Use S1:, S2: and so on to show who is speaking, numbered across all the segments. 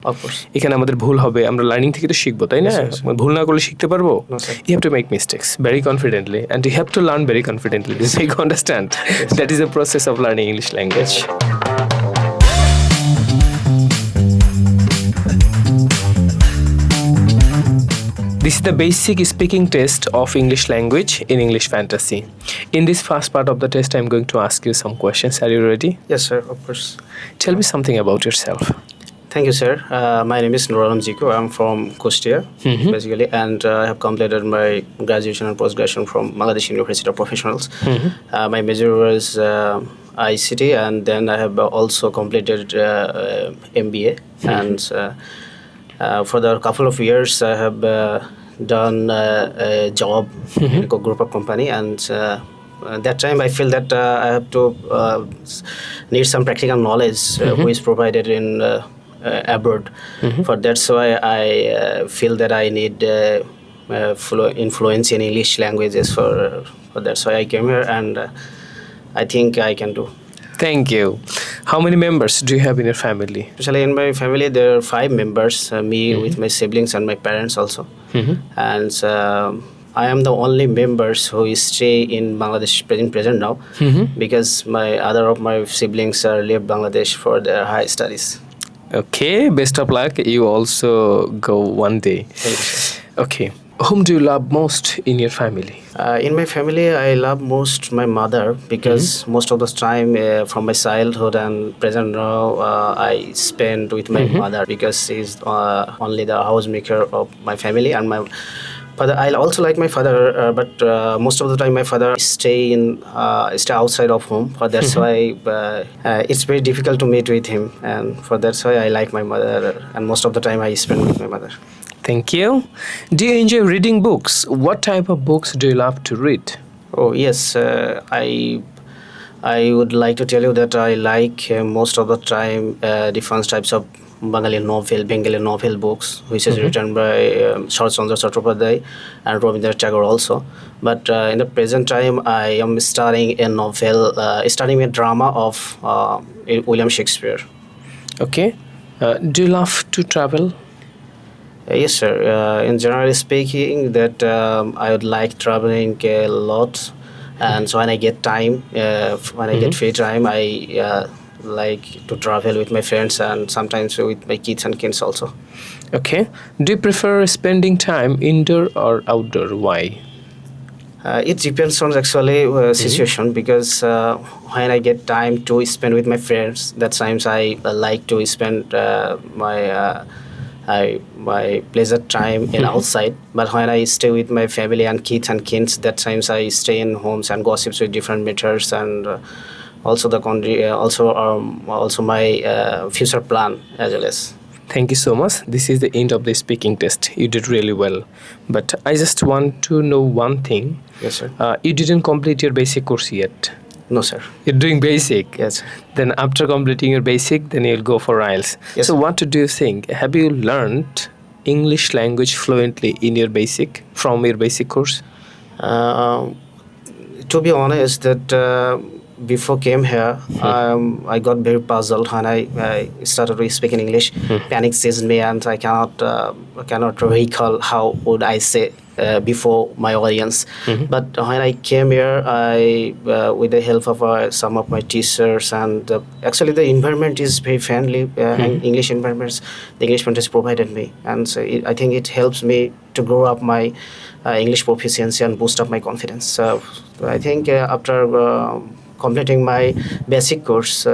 S1: Of course.
S2: এখানে আমাদের ভুল হবে, আমরা লার্নিং থেকে তো শিখবো, তাই না? ভুল না করলে শিখতে পারবো। You have to make mistakes very confidently and you have to learn very confidently. So you understand? That is the process of learning English language. This is the basic speaking test of English language in English Fantasy. In this first part of the test, I'm going to ask you some questions. Are you ready?
S1: Yes, sir, of course.
S2: Tell me something about yourself.
S1: Thank you, sir. My name is Nuralam Jiko. I'm from Kustia, basically, and I have completed my graduation and post-graduation from Bangladesh University of Professionals. My major was ICT, and then I have also completed MBA. And for the couple of years, I have done a job in a group of company, and that time I feel that I have to need some practical knowledge which is provided in abroad. For that's why I feel that I need influence in English languages. For that's why I came here, and I think I can do.
S2: Thank you. How many members do you have in your family?
S1: Especially in my family, there are 5 members. Me with my siblings and my parents also, and I am the only members who stay in Bangladesh present now, because my other of my siblings are leave Bangladesh for their high studies.
S2: Okay, best of luck. You also go one day.
S1: Thank you, sir.
S2: Okay. Whom do you love most in your family?
S1: In my family, I love most my mother, because most of the time from my childhood and present now, I spend with my mother, because she's only the housemaker of my family. And my father, I also like my father, but most of the time my father stay outside of home. For that's why it's very difficult to meet with him, and for that's why I like my mother, and most of the time I spend with my mother.
S2: Thank you. Do you enjoy reading books? What type of books do you love to read?
S1: Oh yes, I would like to tell you that I like most of the time different types of Bengali novel books, which is written by Sharat Chandra Chattopadhyay and Rabindranath Tagore also. But in the present time, I am studying a drama of William Shakespeare.
S2: Okay. Do you love to travel?
S1: Yes, sir. In generally speaking, that I would like traveling a lot, and so when I get time, when I get free time, I like to travel with my friends and sometimes with my kids and kids also.
S2: Okay. Do you prefer spending time indoor or outdoor? Why?
S1: It depends on actually situation, because when I get time to spend with my friends, that times I like to spend my pleasure time in outside. But when I stay with my family and kids, that times I stay in homes and gossips with different matters, and also the country, also my future plan as well as.
S2: Thank you so much. This is the end of the speaking test. You did really well. But I just want to know one thing.
S1: Yes, sir.
S2: You didn't complete your basic course yet.
S1: No, sir.
S2: You're doing basic.
S1: Yes.
S2: Then after completing your basic, then you'll go for IELTS.
S1: Yes.
S2: So what do you think? Have you learned English language fluently in your basic, from your basic course?
S1: To be honest, that before came here, I got very puzzled when I started speaking English. Panic seized me, and I cannot recall how would I say before my audience. But when I came here, with the help of some of my teachers, and actually the environment is very friendly. English environments, the English mentors provided me, and so I think it helps me to grow up my English proficiency and boost up my confidence. So I think after completing my basic course,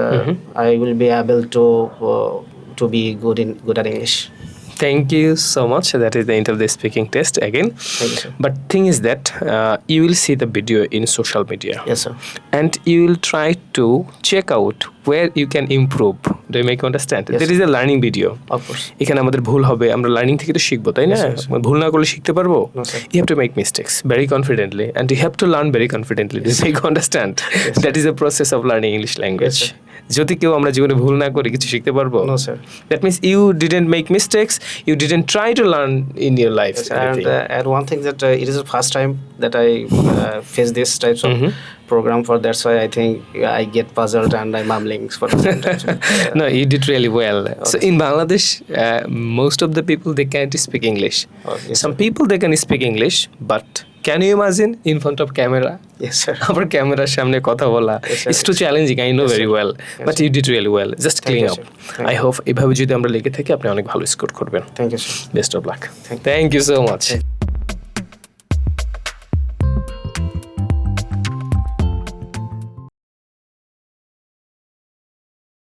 S1: I will be able to be good at English.
S2: Thank you so much. That is the end of the speaking test again.
S1: Thank you, sir.
S2: But thing is that you will see the video in social media.
S1: Yes, sir.
S2: And you will try to check out where you can improve. Do you make understand?
S1: Yes.
S2: There is a learning video.
S1: Of course.
S2: এখানে আমাদের ভুল হবে, আমরা learning থেকে তো শিখবো, তাই না? ভুল না করলে শিখতে পারবো।
S1: No, sir.
S2: You have to make mistakes very confidently, and you have to learn very confidently. Do you make understand? That is the process of learning English language.
S1: Yes, sir.
S2: যদি কেউ আমরা জীবনে ভুল না করি কিছু শিখতে পারবো?
S1: No, sir.
S2: That means you didn't make mistakes, you didn't try to learn in your life.
S1: Yes, and one thing that it is the first time that I face this types of program. For that's why I think I get puzzled and I'm mumbling for the same time.
S2: No, you did really well. So in Bangladesh, most of the people they can't speak English.
S1: Yes,
S2: Some
S1: sir.
S2: people they can speak English, but can you imagine in front of camera?
S1: Yes, sir.
S2: আবার ক্যামেরার সামনে কথা বলা,
S1: sir.
S2: it's too challenging, I know
S1: Yes,
S2: very
S1: sir.
S2: well,
S1: Yes,
S2: but
S1: sir.
S2: you did really well. Just
S1: Thank
S2: clean
S1: you,
S2: up.
S1: sir. Thank
S2: I hope এভাবে যদি আমরা লেগে থাকি আপনি অনেক ভালো স্কোর করবেন.
S1: Thank you, sir.
S2: Best of luck. Thank you so much.